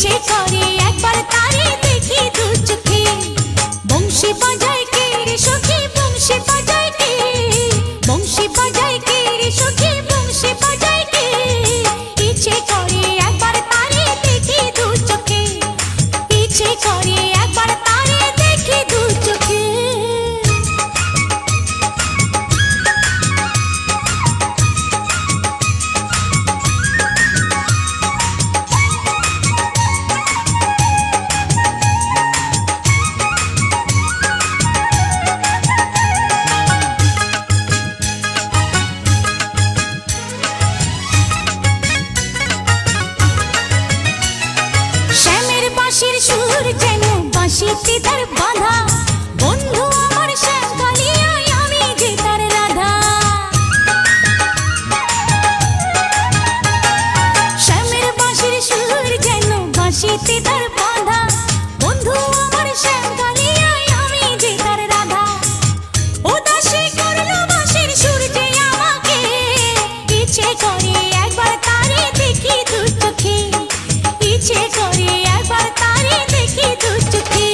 ইচ্ছে করে একবার তারে দেখি দু চোখে। বংশী বাজায় কে রে সখী, বংশী বাজায় কে, বংশী বাজায় কে রে সখী, বংশী বাজায় কে। ইচ্ছে করে একবার তারে দেখি দু চোখে, ইচ্ছে করে একবার তারে দেখি দু চোখে। শ্যামের বাঁশির সুর যেন বাঁশিতে তার বাঁধা, বন্ধু আমার শ্যাম কালিয়ায় আমি যে তার রাধা। শ্যামের বাঁশির সুর যেন বাঁশিতে তার বাঁধা, বন্ধু আমার শ্যাম কালিয়ায় আমি যে তার রাধা। উদাসী করলো বাঁশির সুর যে আমাকে, ইচ্ছে করে একবার তারে দেখি দু চোখে, ইচ্ছে করে একবার তারে দেখি দু চোখে।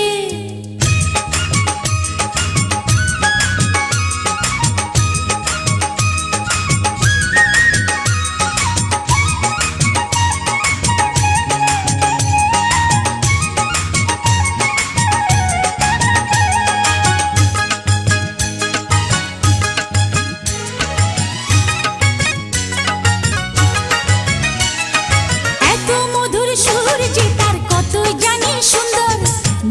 এত মধুর সুর যে তার কত জানি সুন্দর,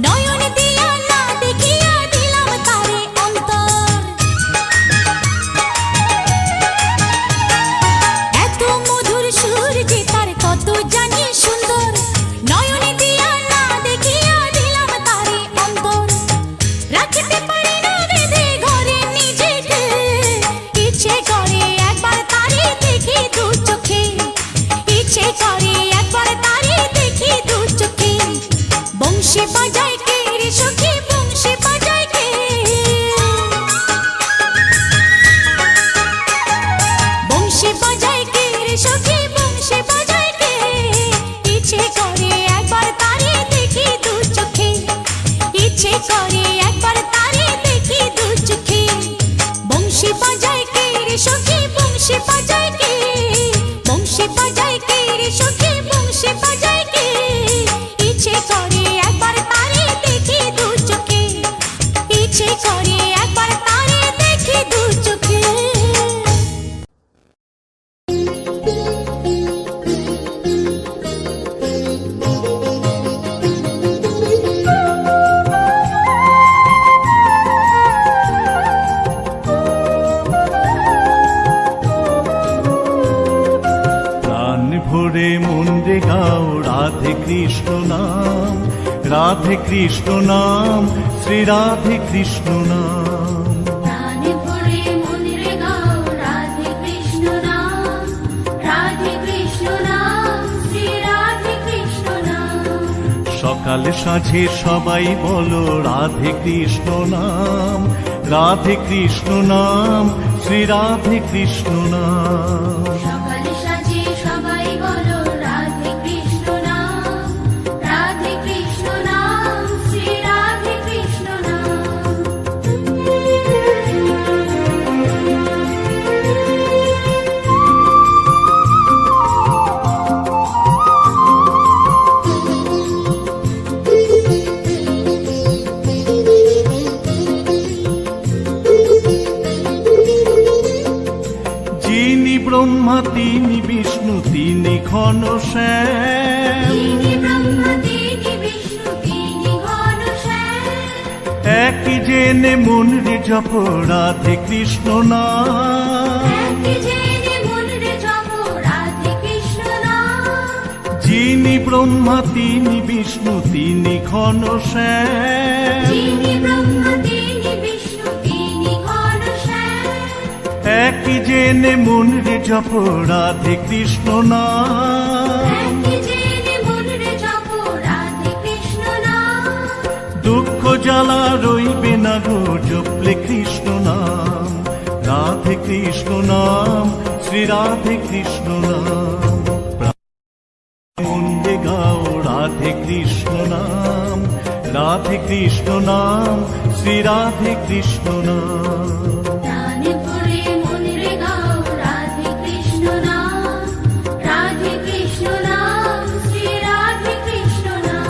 নয়ন দিয়া না দেখিয়া দিলাম তারে অন্তর। এত মধুর সুর যে তার কত জানি সুন্দর, নয়ন দিয়া না দেখিয়া দিলাম তারে অন্তর। রাখতে পারি না বেঁধে ঘরে নিজেকে, ইচ্ছে করে একবার তারে দেখি দু চোখে, ইচ্ছে করে একবার তারে দেখি দু চোখে। বংশী বাজায় কে রে সখী, বংশী বাজায় কে, বংশী বাজায় কে রে সখী, বংশী বাজায় কে। ইচ্ছে করে একবার তারে দেখি দু চোখে, ইচ্ছে করে একবার তারে দেখি দু চোখে। বংশী বাজায় কে রে সখী, বংশী বাজায় কে, বংশী বাজায় কে রে সখী, বংশী বাজায় কে। ইচ্ছে করে একবার তারে দেখি দু চোখে, ইচ্ছে করে একবার তারে দেখি দু চোখে। প্রাণ ভরে মন রে গাও রাধে কৃষ্ণ নাম, রাধে কৃষ্ণ নাম, শ্রী রাধে কৃষ্ণ নাম। প্রাণ ভরে মন রে গাও রাধে কৃষ্ণ নাম, রাধে কৃষ্ণ নাম, শ্রী রাধে কৃষ্ণ নাম। সকাল সাঁঝে সবাই বলো রাধে কৃষ্ণ নাম, রাধে কৃষ্ণ নাম, শ্রী রাধে কৃষ্ণ নাম। সকাল সাজে সবাই বলো রাধে কৃষ্ণ নাম, রাধে কৃষ্ণ নাম, শ্রী রাধে কৃষ্ণ নাম। যিনি ব্রহ্মা তিনি বিষ্ণু তিনি ঘনশ্যাম, তিনি ব্রহ্মা তিনি বিষ্ণু তিনি ঘনশ্যাম। একই জেনে মন রে জপ রাধে কৃষ্ণ নাম। একই জেনে মন রে জপ রাধে কৃষ্ণ নাম। যিনি ব্রহ্মা তিনি বিষ্ণু তিনি ঘনশ্যাম, যিনি ব্রহ্মা তিনি বিষ্ণু তিনি ঘনশ্যাম। একই জেনে মন রে জপ রাধে কৃষ্ণ নাম। একই জেনে মন রে জপ রাধে কৃষ্ণ নাম। দুঃখ জ্বালা রইবে না গো জপলে কৃষ্ণ নাম, রাধে কৃষ্ণ নাম, শ্রী রাধে কৃষ্ণ নাম। মন রে গাও রাধে কৃষ্ণ নাম, রাধে কৃষ্ণ নাম, শ্রী রাধে কৃষ্ণ নাম। প্রাণ ভরে মন রে গাও রাধে কৃষ্ণ নাম, রাধে কৃষ্ণ নাম, শ্রী রাধে কৃষ্ণ নাম।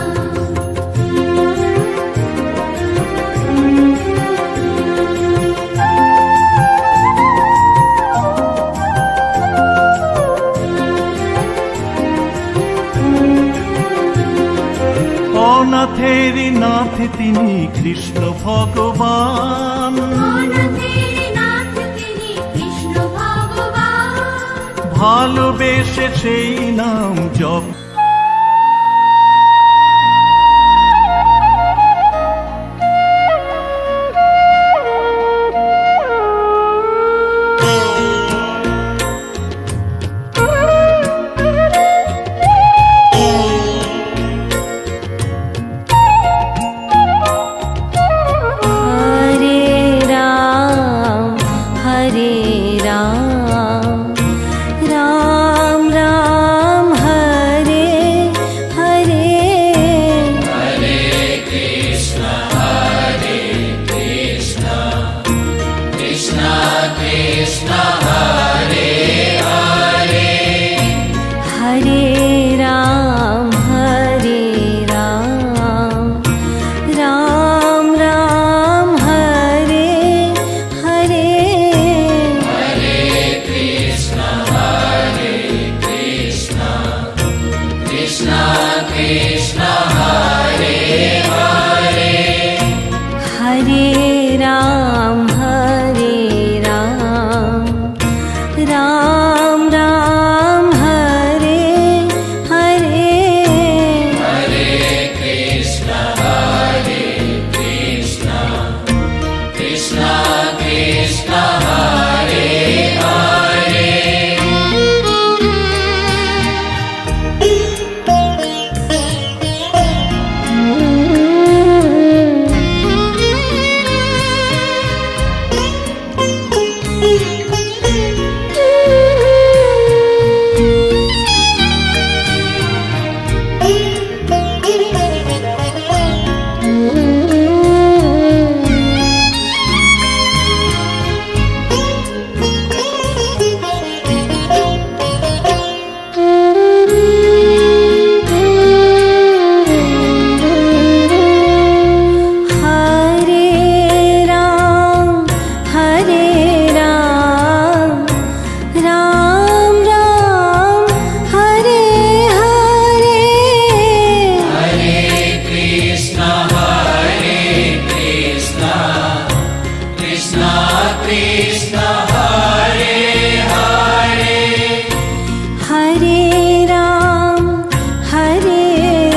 অনাথের নাথ তিনি কৃষ্ণ ভগবান, অনাথের নাথ তিনি কৃষ্ণ ভগবান। ভালোবেসে সেই নাম জপ। हरे राम राम राम हरे हरे हरे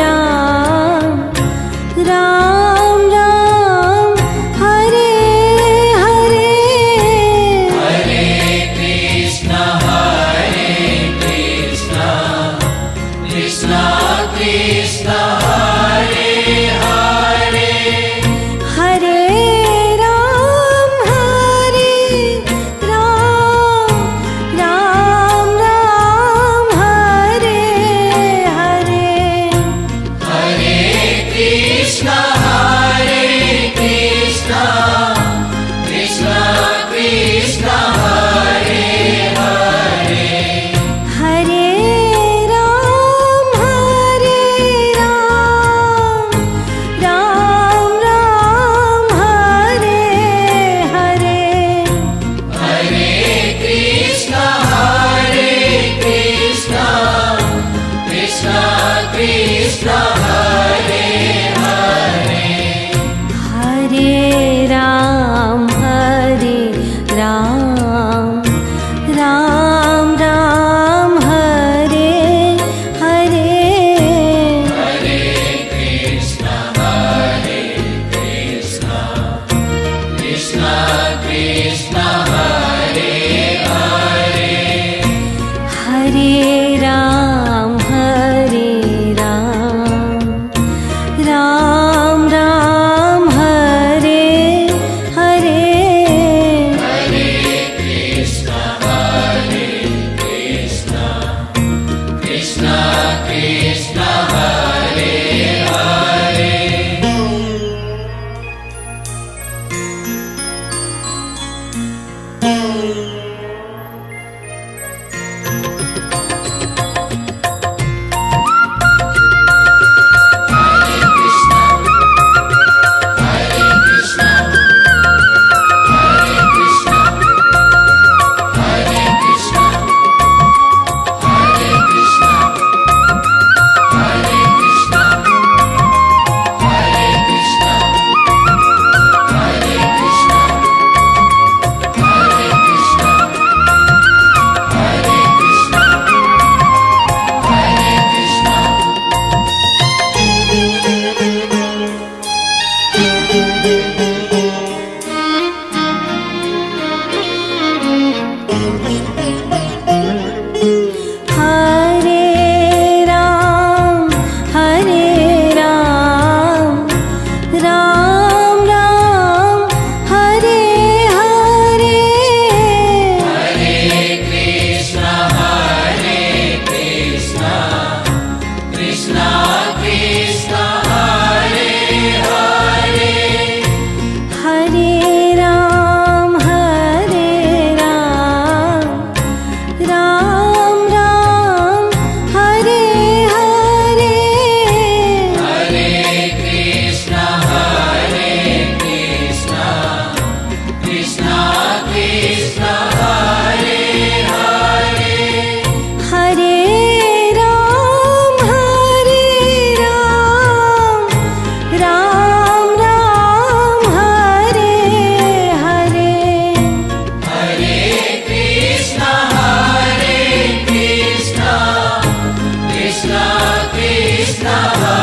राम राम राम हरे हरे हरे राम राम राम हरे हरे हरे राम রাধা